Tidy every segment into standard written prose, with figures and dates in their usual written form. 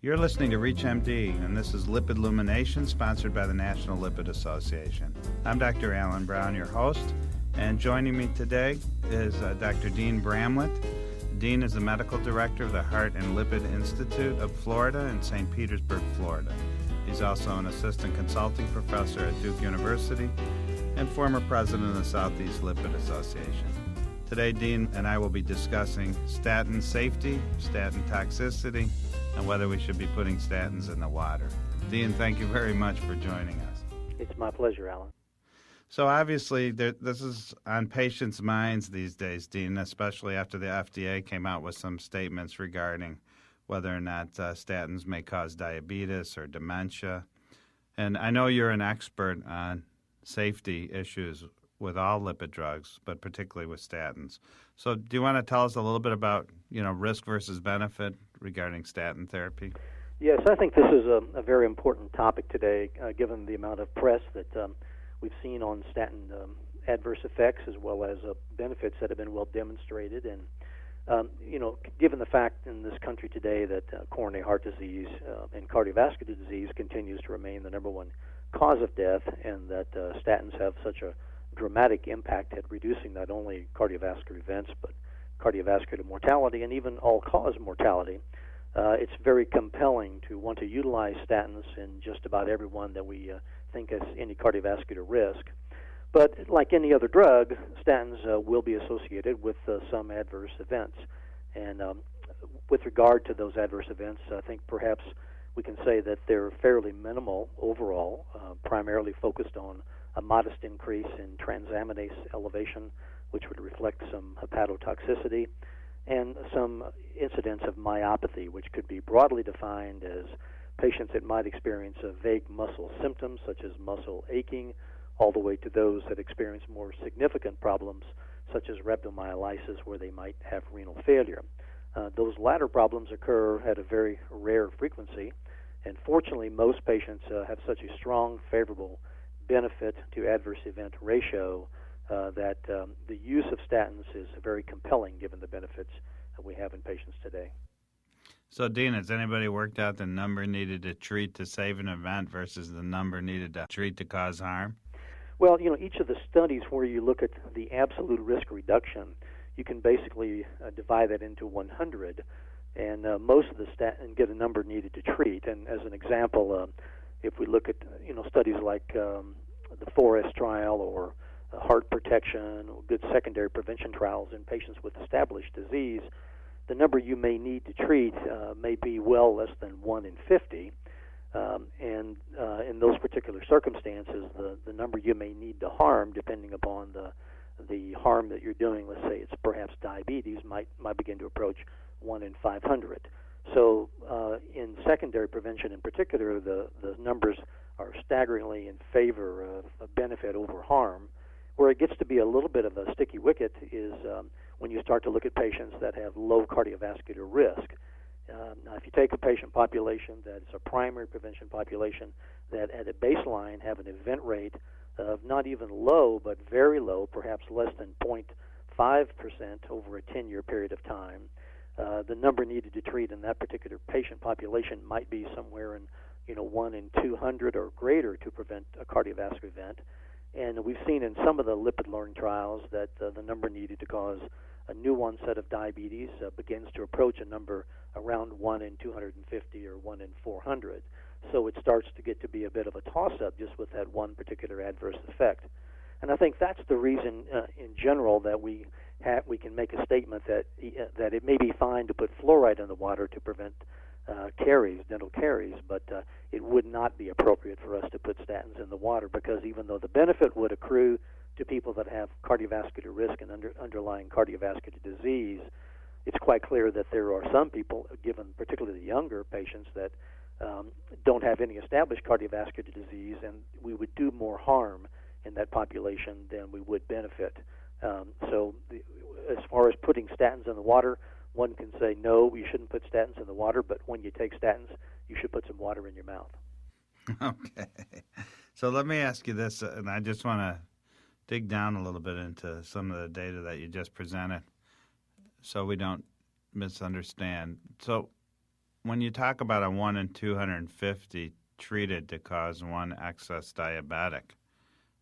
You're listening to ReachMD, and this is Lipid Illumination, sponsored by the National Lipid Association. I'm Dr. Alan Brown, your host, and joining me today is Dr. Dean Bramlett. Dean is the medical director of the Heart and Lipid Institute of Florida in St. Petersburg, Florida. He's also an assistant consulting professor at Duke University and former president of the Southeast Lipid Association. Today, Dean and I will be discussing statin safety, statin toxicity, and whether we should be putting statins in the water. Dean, thank you very much for joining us. It's my pleasure, Alan. So obviously, this is on patients' minds these days, Dean, especially after the FDA came out with some statements regarding whether or not statins may cause diabetes or dementia. And I know you're an expert on safety issues with all lipid drugs, but particularly with statins. So do you want to tell us a little bit about, risk versus benefit regarding statin therapy? Yes, I think this is a very important topic today, given the amount of press that we've seen on statin adverse effects as well as benefits that have been well demonstrated. And, given the fact in this country today that coronary heart disease and cardiovascular disease continues to remain the number one cause of death, and that statins have such a dramatic impact at reducing not only cardiovascular events but cardiovascular mortality and even all-cause mortality, it's very compelling to want to utilize statins in just about everyone that we think has any cardiovascular risk. But like any other drug, statins will be associated with some adverse events. And with regard to those adverse events, I think perhaps we can say that they're fairly minimal overall, primarily focused on a modest increase in transaminase elevation, which would reflect some hepatotoxicity, and some incidence of myopathy, which could be broadly defined as patients that might experience vague muscle symptoms such as muscle aching, all the way to those that experience more significant problems such as rhabdomyolysis, where they might have renal failure. Those latter problems occur at a very rare frequency, and fortunately most patients have such a strong favorable benefit to adverse event ratio that the use of statins is very compelling given the benefits that we have in patients today. So, Dean, has anybody worked out the number needed to treat to save an event versus the number needed to treat to cause harm? Well, each of the studies where you look at the absolute risk reduction, you can basically divide that into 100, and most of the and get a number needed to treat. And as an example, if we look at studies like the 4S trial or heart protection or good secondary prevention trials in patients with established disease, the number you may need to treat may be well less than 1 in 50. And in those particular circumstances, the number you may need to harm, depending upon the harm that you're doing, let's say it's perhaps diabetes, might begin to approach 1 in 500. So in secondary prevention in particular, the numbers are staggeringly in favor of benefit over harm. Where it gets to be a little bit of a sticky wicket is when you start to look at patients that have low cardiovascular risk. Now, if you take a patient population that is a primary prevention population that at a baseline have an event rate of not even low but very low, perhaps less than 0.5% over a 10-year period of time, the number needed to treat in that particular patient population might be somewhere in 1 in 200 or greater to prevent a cardiovascular event. And we've seen in some of the lipid-lowering trials that the number needed to cause a new onset of diabetes begins to approach a number around 1 in 250 or 1 in 400. So it starts to get to be a bit of a toss-up just with that one particular adverse effect. And I think that's the reason in general that we can make a statement that it may be fine to put fluoride in the water to prevent dental caries, but it would not be appropriate for us to put statins in the water, because even though the benefit would accrue to people that have cardiovascular risk and underlying cardiovascular disease, it's quite clear that there are some people, given particularly the younger patients, that don't have any established cardiovascular disease, and we would do more harm in that population than we would benefit. As far as putting statins in the water, one can say, no, you shouldn't put statins in the water, but when you take statins, you should put some water in your mouth. Okay. So let me ask you this, and I just want to dig down a little bit into some of the data that you just presented so we don't misunderstand. So when you talk about a 1 in 250 treated to cause one excess diabetic,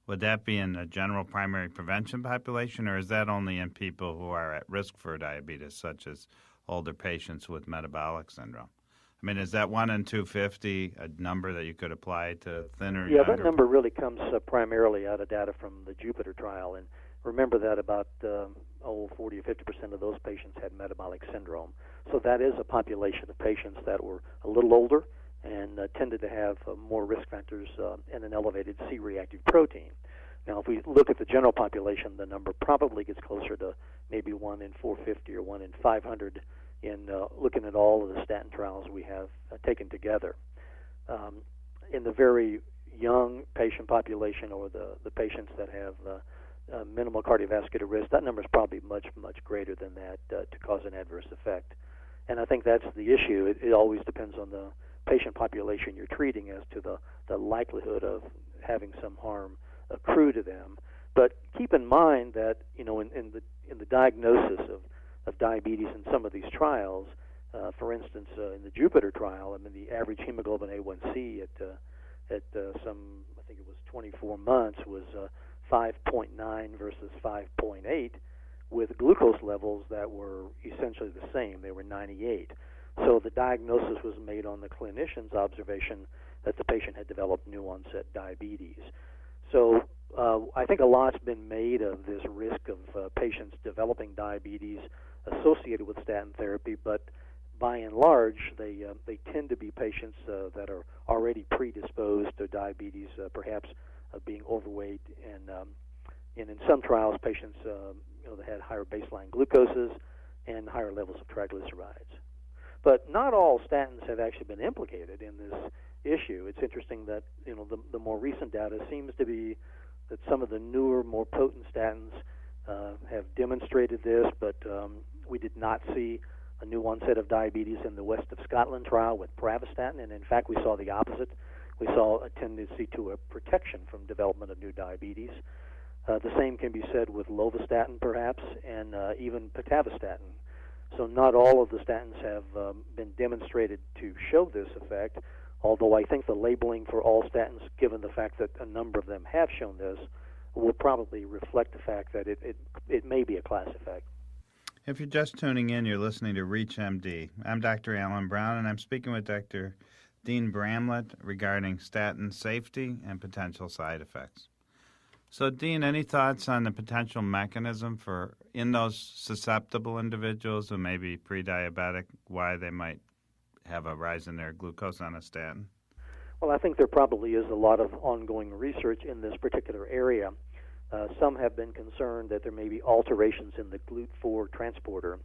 would that be in the general primary prevention population, or is that only in people who are at risk for diabetes, such as older patients with metabolic syndrome? I mean, is that 1 in 250 a number that you could apply to thinner, Yeah, younger? that number really comes primarily out of data from the Jupiter trial. And remember that about 40 or 50% of those patients had metabolic syndrome. So that is a population of patients that were a little older and tended to have more risk factors and an elevated C-reactive protein. Now, if we look at the general population, the number probably gets closer to maybe 1 in 450 or 1 in 500 in looking at all of the statin trials we have taken together. In the very young patient population, or the patients that have minimal cardiovascular risk, that number is probably much, much greater than that to cause an adverse effect. And I think that's the issue. It always depends on the patient population you're treating as to the likelihood of having some harm accrue to them. But keep in mind that, in the diagnosis of diabetes in some of these trials, for instance, in the Jupiter trial, I mean, the average hemoglobin A1C at some, I think it was 24 months, was 5.9 versus 5.8, with glucose levels that were essentially the same. They were 98. So the diagnosis was made on the clinician's observation that the patient had developed new-onset diabetes. So I think a lot's been made of this risk of patients developing diabetes associated with statin therapy, but by and large, they tend to be patients that are already predisposed to diabetes, perhaps being overweight, and in some trials, patients that had higher baseline glucoses and higher levels of triglycerides. But not all statins have actually been implicated in this issue. It's interesting that the more recent data seems to be that some of the newer, more potent statins have demonstrated this, but we did not see a new onset of diabetes in the West of Scotland trial with pravastatin, and in fact we saw the opposite. We saw a tendency to a protection from development of new diabetes. The same can be said with lovastatin, perhaps, and even pitavastatin. So not all of the statins have been demonstrated to show this effect, although I think the labeling for all statins, given the fact that a number of them have shown this, will probably reflect the fact that it may be a class effect. If you're just tuning in, you're listening to ReachMD. I'm Dr. Alan Brown, and I'm speaking with Dr. Dean Bramlett regarding statin safety and potential side effects. So, Dean, any thoughts on the potential mechanism for, in those susceptible individuals who may be pre-diabetic, why they might have a rise in their glucose on a statin? Well, I think there probably is a lot of ongoing research in this particular area. Some have been concerned that there may be alterations in the GLUT4 transporter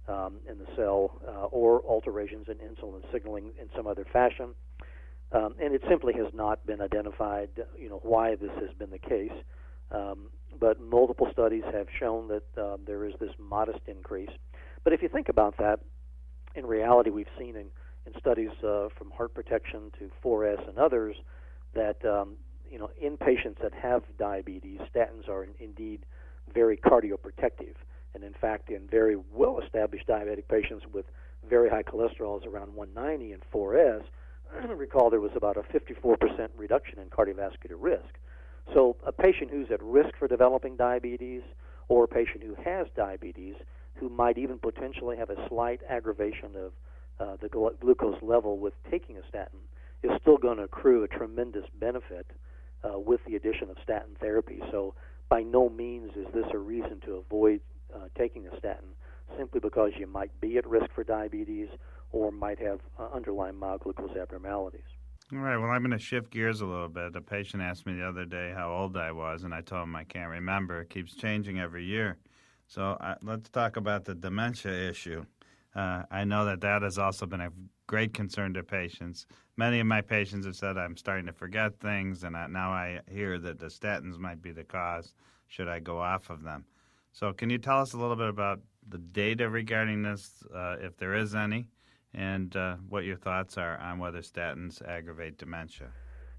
in the cell, or alterations in insulin signaling in some other fashion. And it simply has not been identified, why this has been the case. But multiple studies have shown that there is this modest increase. But if you think about that, in reality, we've seen in studies from heart protection to 4S and others that in patients that have diabetes, statins are indeed very cardioprotective. And in fact, in very well-established diabetic patients with very high cholesterols around 190 and 4S, recall there was about a 54% reduction in cardiovascular risk. So a patient who's at risk for developing diabetes, or a patient who has diabetes, who might even potentially have a slight aggravation of the glucose level with taking a statin, is still going to accrue a tremendous benefit with the addition of statin therapy. So by no means is this a reason to avoid taking a statin, simply because you might be at risk for diabetes or might have underlying mild glucose abnormalities. All right, well, I'm going to shift gears a little bit. A patient asked me the other day how old I was, and I told him I can't remember. It keeps changing every year. So let's talk about the dementia issue. I know that has also been a great concern to patients. Many of my patients have said I'm starting to forget things, and now I hear that the statins might be the cause. Should I go off of them? So can you tell us a little bit about the data regarding this, if there is any, and what your thoughts are on whether statins aggravate dementia?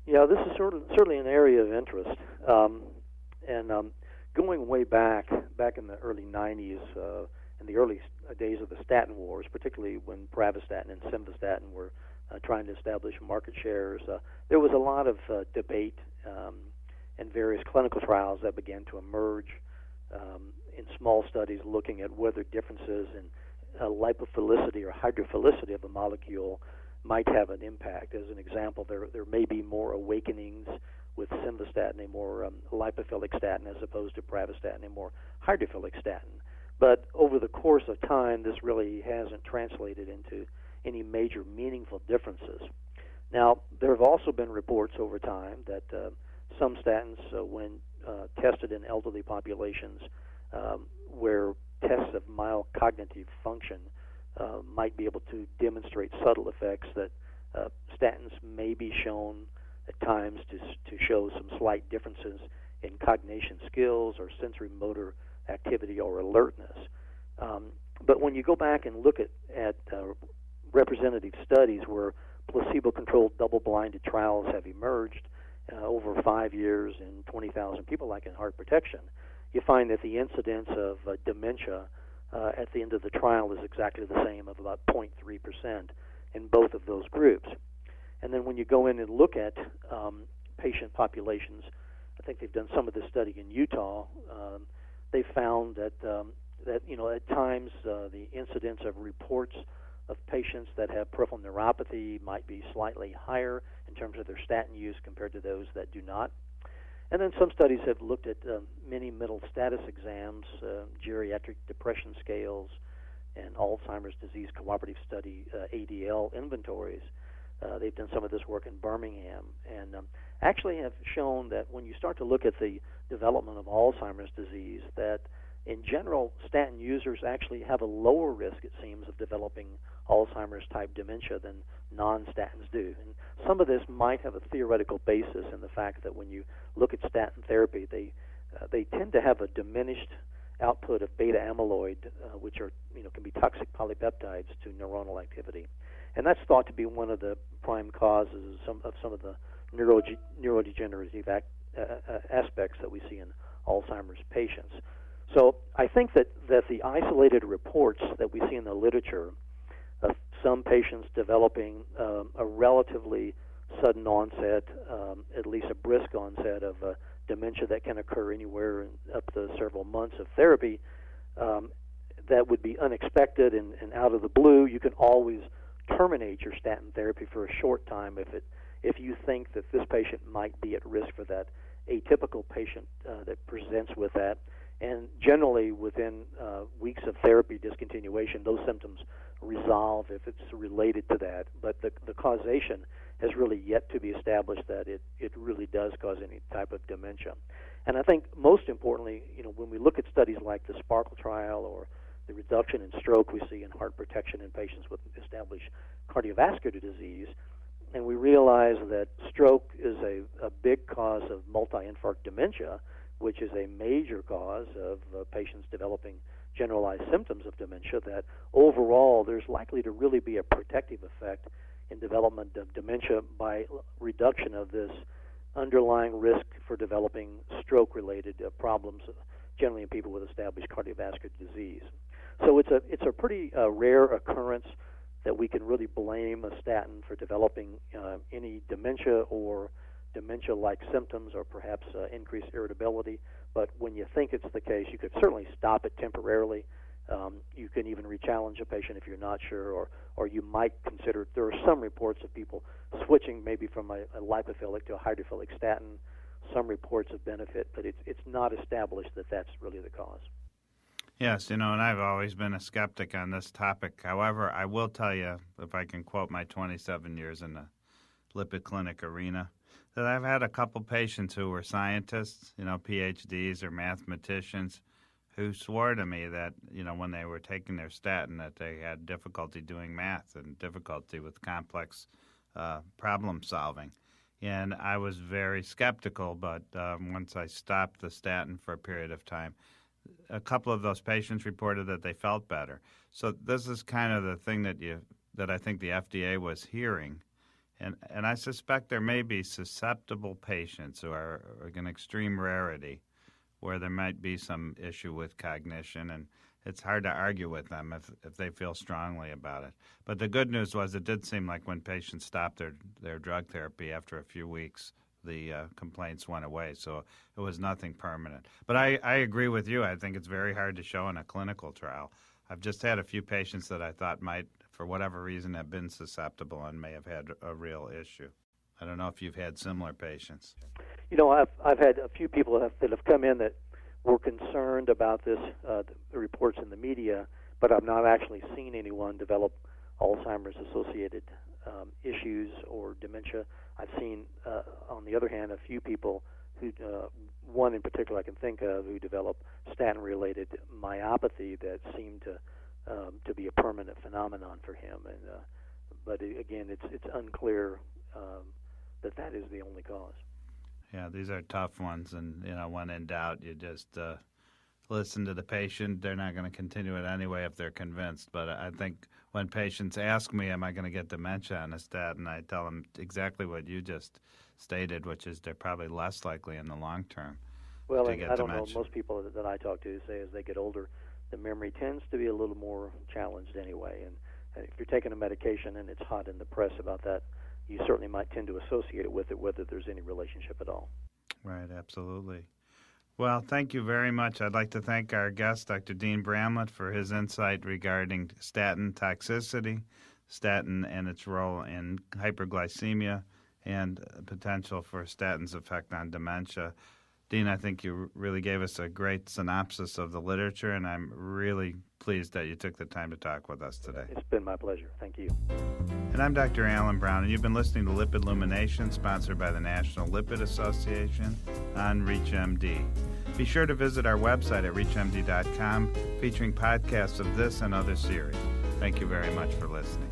Yeah, this is certainly an area of interest. And going way back in the early 90s, in the early days of the statin wars, particularly when pravastatin and simvastatin were trying to establish market shares. There was a lot of debate and various clinical trials that began to emerge in small studies looking at whether differences in lipophilicity or hydrophilicity of a molecule might have an impact. As an example, there may be more awakenings with simvastatin, a more lipophilic statin, as opposed to pravastatin, a more hydrophilic statin. But over the course of time, this really hasn't translated into any major meaningful differences. Now, there have also been reports over time that some statins, when tested in elderly populations, where tests of mild cognitive function might be able to demonstrate subtle effects, that statins may be shown at times to show some slight differences in cognition skills or sensory motor activity or alertness. But when you go back and look at representative studies where placebo-controlled double-blinded trials have emerged over 5 years in 20,000 people, like in heart protection, you find that the incidence of dementia at the end of the trial is exactly the same, of about 0.3% in both of those groups. And then when you go in and look at patient populations, I think they've done some of this study in Utah. They found that at times the incidence of reports of patients that have peripheral neuropathy might be slightly higher in terms of their statin use compared to those that do not. And then some studies have looked at many mental status exams, geriatric depression scales, and Alzheimer's disease cooperative study, ADL inventories. They've done some of this work in Birmingham, and actually have shown that when you start to look at the development of Alzheimer's disease, that in general, statin users actually have a lower risk, it seems, of developing Alzheimer's type dementia than non-statins do. And some of this might have a theoretical basis in the fact that when you look at statin therapy, they tend to have a diminished output of beta amyloid, which are can be toxic polypeptides to neuronal activity, and that's thought to be one of the prime causes of some of the neurodegenerative aspects that we see in Alzheimer's patients. So I think that the isolated reports that we see in the literature of some patients developing a relatively sudden onset, at least a brisk onset of dementia that can occur anywhere in up to several months of therapy, that would be unexpected and out of the blue. You can always terminate your statin therapy for a short time if you think that this patient might be at risk for that atypical patient that presents with that. And generally, within weeks of therapy discontinuation, those symptoms resolve if it's related to that. But the causation has really yet to be established that it really does cause any type of dementia. And I think most importantly, when we look at studies like the Sparkle trial or the reduction in stroke we see in heart protection in patients with established cardiovascular disease, and we realize that stroke is a big cause of multi-infarct dementia, which is a major cause of patients developing generalized symptoms of dementia, that overall there's likely to really be a protective effect in development of dementia by reduction of this underlying risk for developing stroke-related problems, generally in people with established cardiovascular disease. So it's a pretty rare occurrence that we can really blame a statin for developing any dementia or dementia-like symptoms or perhaps increased irritability. But when you think it's the case, you could certainly stop it temporarily. You can even re-challenge a patient if you're not sure, or you might consider, there are some reports of people switching maybe from a lipophilic to a hydrophilic statin. Some reports of benefit, but it's not established that that's really the cause. Yes, and I've always been a skeptic on this topic. However, I will tell you, if I can quote my 27 years in the lipid clinic arena, that I've had a couple patients who were scientists, PhDs or mathematicians, who swore to me that, when they were taking their statin, that they had difficulty doing math and difficulty with complex problem solving. And I was very skeptical, but once I stopped the statin for a period of time, a couple of those patients reported that they felt better. So this is kind of the thing that I think the FDA was hearing. And I suspect there may be susceptible patients who are an extreme rarity where there might be some issue with cognition. it's hard to argue with them if they feel strongly about it. But the good news was it did seem like when patients stopped their drug therapy after a few weeks, the complaints went away. So it was nothing permanent. But I agree with you. I think it's very hard to show in a clinical trial. I've just had a few patients that I thought might, for whatever reason, have been susceptible and may have had a real issue. I don't know if you've had similar patients. I've had a few people that have come in that were concerned about this, the reports in the media, but I've not actually seen anyone develop Alzheimer's-associated issues or dementia. I've seen, on the other hand, a few people who, one in particular I can think of, who developed statin-related myopathy that seemed to be a permanent phenomenon for him. But again, it's unclear that is the only cause. Yeah, these are tough ones, and when in doubt, you just listen to the patient. They're not going to continue it anyway if they're convinced. But I think when patients ask me, am I going to get dementia on a statin, I tell them exactly what you just stated, which is they're probably less likely in the long term to get I don't dementia. know, most people that I talk to say as they get older, the memory tends to be a little more challenged anyway. And if you're taking a medication and it's hot in the press about that, you certainly might tend to associate it with it, whether there's any relationship at all. Right, absolutely. Well, thank you very much. I'd like to thank our guest, Dr. Dean Bramlett, for his insight regarding statin toxicity, statin and its role in hyperglycemia, and potential for statin's effect on dementia. Dean, I think you really gave us a great synopsis of the literature, and I'm really pleased that you took the time to talk with us today. It's been my pleasure. Thank you. And I'm Dr. Alan Brown, and you've been listening to Lipid Lumination, sponsored by the National Lipid Association on ReachMD. Be sure to visit our website at reachmd.com, featuring podcasts of this and other series. Thank you very much for listening.